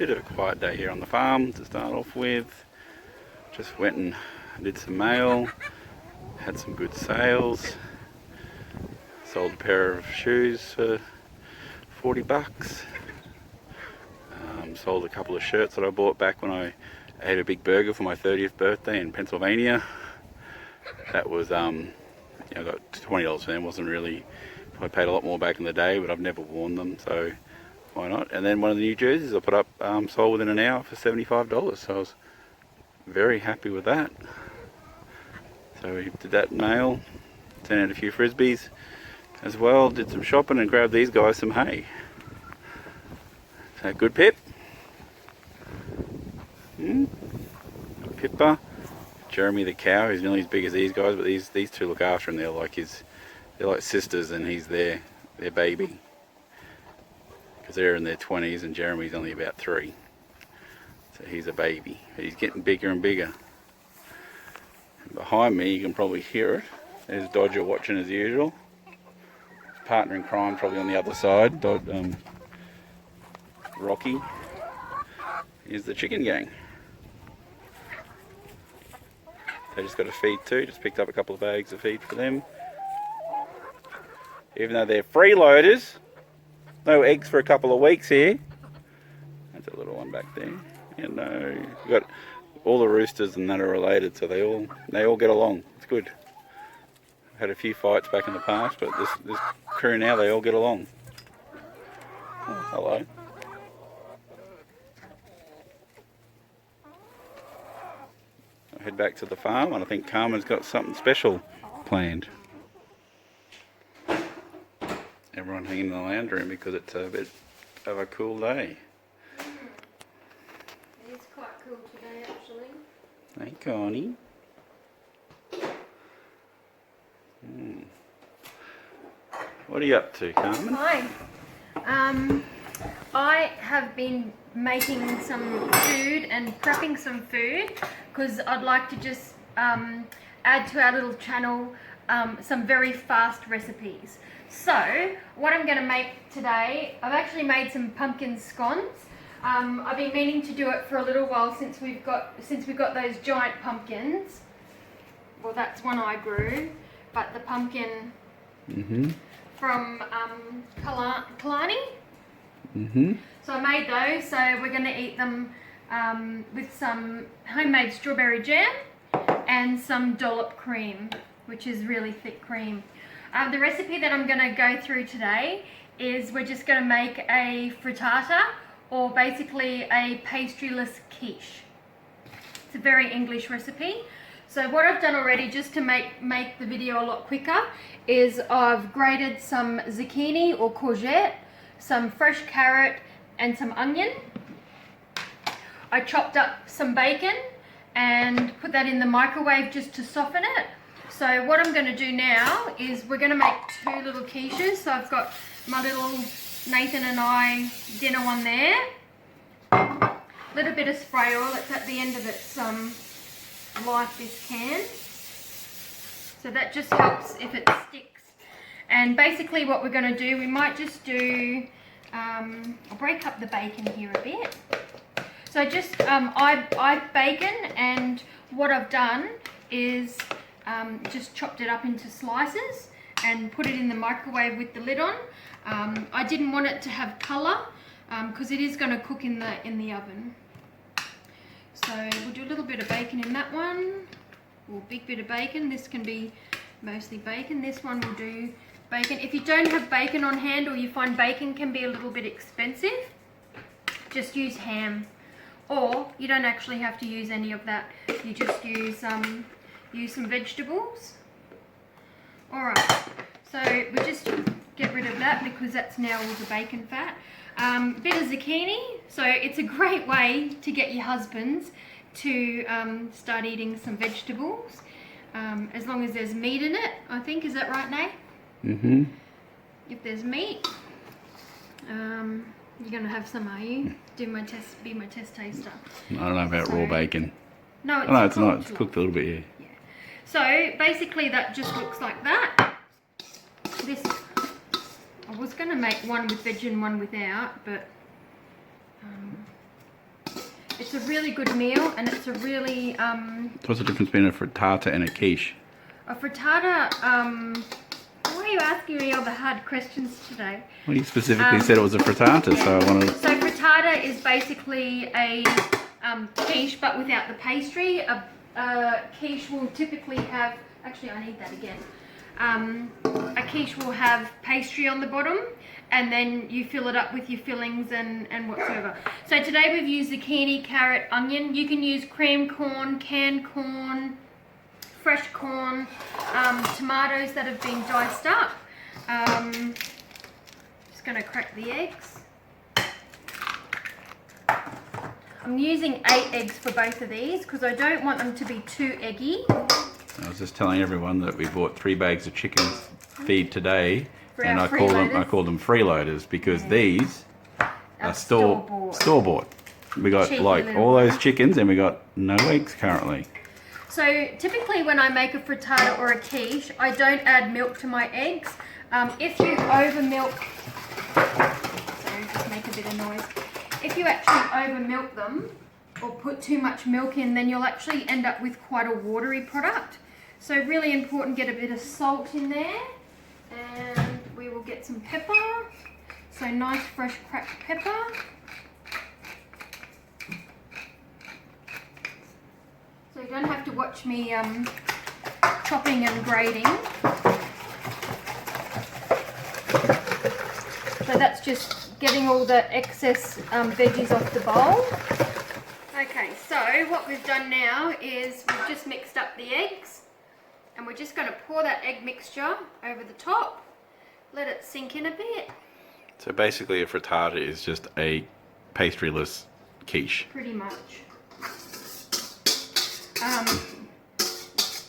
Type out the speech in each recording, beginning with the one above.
bit of a quiet day here on the farm to start off with. Just went and did some mail, had some good sales, sold a pair of shoes for 40 bucks, sold a couple of shirts that I bought back when I ate a big burger for my 30th birthday in Pennsylvania. That was, I got $20 for them. Wasn't really, I paid a lot more back in the day, but I've never worn them, so why not? And then one of the new jerseys I put up sold within an hour for $75, so I was very happy with that. So we did that mail, sent out a few frisbees as well, did some shopping and grabbed these guys some hay. Is that good, Pip? Pippa. Jeremy the cow, who's nearly as big as these guys, but these two look after him. They're like sisters, and he's their baby, because they're in their 20s and Jeremy's only about 3, so he's a baby, but he's getting bigger and bigger. And behind me you can probably hear it, there's Dodger watching as usual. His partner in crime probably on the other side, Rocky is the chicken gang. They just got a feed too, just picked up a couple of bags of feed for them. Even though they're freeloaders, no eggs for a couple of weeks here. That's a little one back there. You know, we've got all the roosters and that are related, so they all get along. It's good. Had a few fights back in the past, but this crew now, they all get along. Oh, hello. Head back to the farm, and I think Carmen's got something special planned. Everyone hanging in the lounge room because it's a bit of a cool day. It is quite cool today, actually. Hey, Connie. What are you up to, Carmen? Hi. I have been making some food and prepping some food because I'd like to just add to our little channel some very fast recipes. So what I'm going to make today, I've actually made some pumpkin scones. I've been meaning to do it for a little while since we've got those giant pumpkins. Well, that's one I grew, but the pumpkin from Kalani. So I made those, so we're going to eat them with some homemade strawberry jam and some dollop cream, which is really thick cream. The recipe that I'm going to go through today is we're just going to make a frittata, or basically a pastryless quiche. It's a very English recipe. So what I've done already, just to make the video a lot quicker, is I've grated some zucchini or courgette, some fresh carrot and some onion. I chopped up some bacon and put that in the microwave just to soften it. So what I'm going to do now is we're going to make 2 little quiches. So I've got my little Nathan and I dinner one there. A little bit of spray oil, it's at the end of its life, this can. So that just helps if it sticks. And basically what we're going to do, we might just do, I'll break up the bacon here a bit. So just, I've bacon, and what I've done is just chopped it up into slices and put it in the microwave with the lid on. I didn't want it to have colour because it is going to cook in the oven. So we'll do a little bit of bacon in that one, or a big bit of bacon. This can be mostly bacon. This one will do bacon. If you don't have bacon on hand, or you find bacon can be a little bit expensive, just use ham. Or you don't actually have to use any of that. You just use some vegetables. Alright, so we just get rid of that because that's now all the bacon fat. Bit of zucchini. So it's a great way to get your husbands to start eating some vegetables. As long as there's meat in it, I think. Is that right, Nate? If there's meat, you're going to have some, are you? Be my test taster. I don't know about raw bacon. No, it's not. It's cooked a little bit, yeah. So basically that just looks like that. This, I was going to make one with veg and one without, but It's a really good meal, and it's a really What's the difference between a frittata and a quiche? a frittata. Why are you asking me all the hard questions today? Well, you specifically said it was a frittata, so I wanted to... So frittata is basically a quiche, but without the pastry. A quiche will typically have. Actually, I need that again. A quiche will have pastry on the bottom, and then you fill it up with your fillings and whatsoever. So today we've used zucchini, carrot, onion. You can use cream corn, canned corn, fresh corn, tomatoes that have been diced up. Just going to crack the eggs. I'm using 8 eggs for both of these because I don't want them to be too eggy. I was just telling everyone that we bought 3 bags of chicken feed today, For and our I call them freeloaders because these are store-bought. We got Cheeky like little all those ones. chickens, and we got no eggs currently. So typically when I make a frittata or a quiche, I don't add milk to my eggs. If you over milk, sorry, just make a bit of noise. If you actually over milk them or put too much milk in, then you'll actually end up with quite a watery product. So really important, get a bit of salt in there, and we will get some pepper. So nice fresh cracked pepper. So you don't have to watch me chopping and grating. So that's just getting all the excess veggies off the bowl. Okay, so what we've done now is we've just mixed up the eggs, and we're just going to pour that egg mixture over the top, let it sink in a bit. So basically, a frittata is just a pastryless quiche. Pretty much.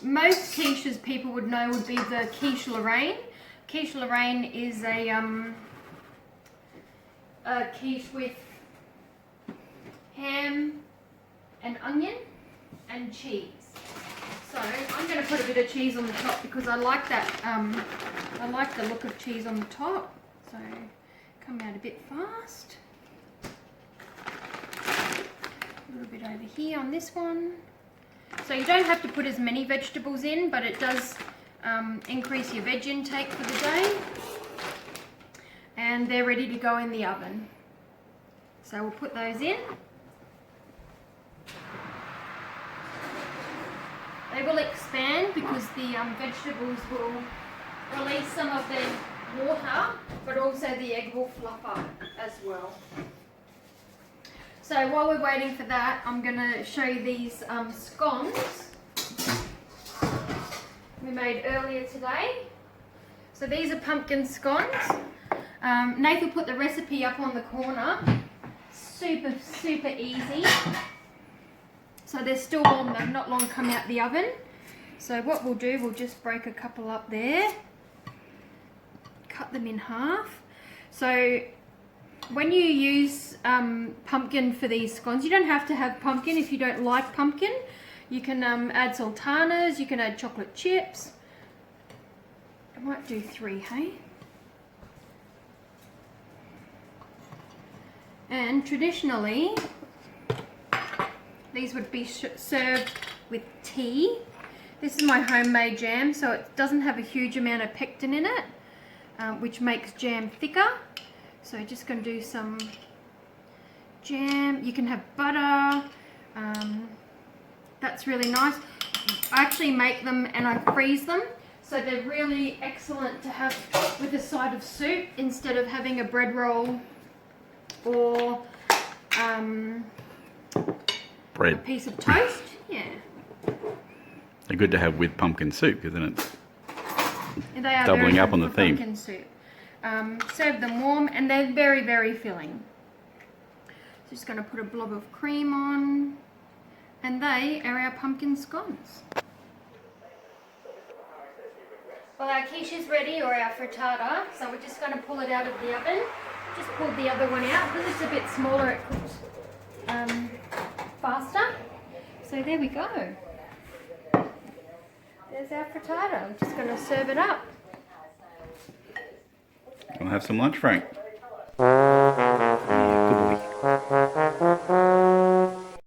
Most quiches people would know would be the quiche Lorraine. Quiche Lorraine is a quiche with ham and onion and cheese. So I'm going to put a bit of cheese on the top because I like that. I like the look of cheese on the top. So come out a bit fast. A little bit over here on this one. So you don't have to put as many vegetables in, but it does increase your veg intake for the day. And they're ready to go in the oven. So we'll put those in. They will expand because the vegetables will release some of their water, but also the egg will fluff up as well. So while we're waiting for that, I'm going to show you these scones we made earlier today. So these are pumpkin scones. Nate will put the recipe up on the corner. Super, super easy. So they're still warm, they've not long come out the oven. So what we'll do, we'll just break a couple up there. Cut them in half. So when you use pumpkin for these scones, you don't have to have pumpkin if you don't like pumpkin. You can add sultanas, you can add chocolate chips. I might do 3, hey? And traditionally, these would be served with tea. This is my homemade jam, so it doesn't have a huge amount of pectin in it, which makes jam thicker. So just going to do some jam. You can have butter. That's really nice. I actually make them and I freeze them, so they're really excellent to have with a side of soup instead of having a bread roll or Bread. a piece of toast. Yeah. They're good to have with pumpkin soup, because then it's They are doubling very up good on the for theme. pumpkin soup. Serve them warm, and they're very, very filling. Just going to put a blob of cream on, and they are our pumpkin scones. Well, our quiche is ready, or our frittata, so we're just going to pull it out of the oven. Just pulled the other one out because it's a bit smaller, it cooks faster. So there we go. There's our frittata. I'm just going to serve it up. We'll have some lunch, Frank.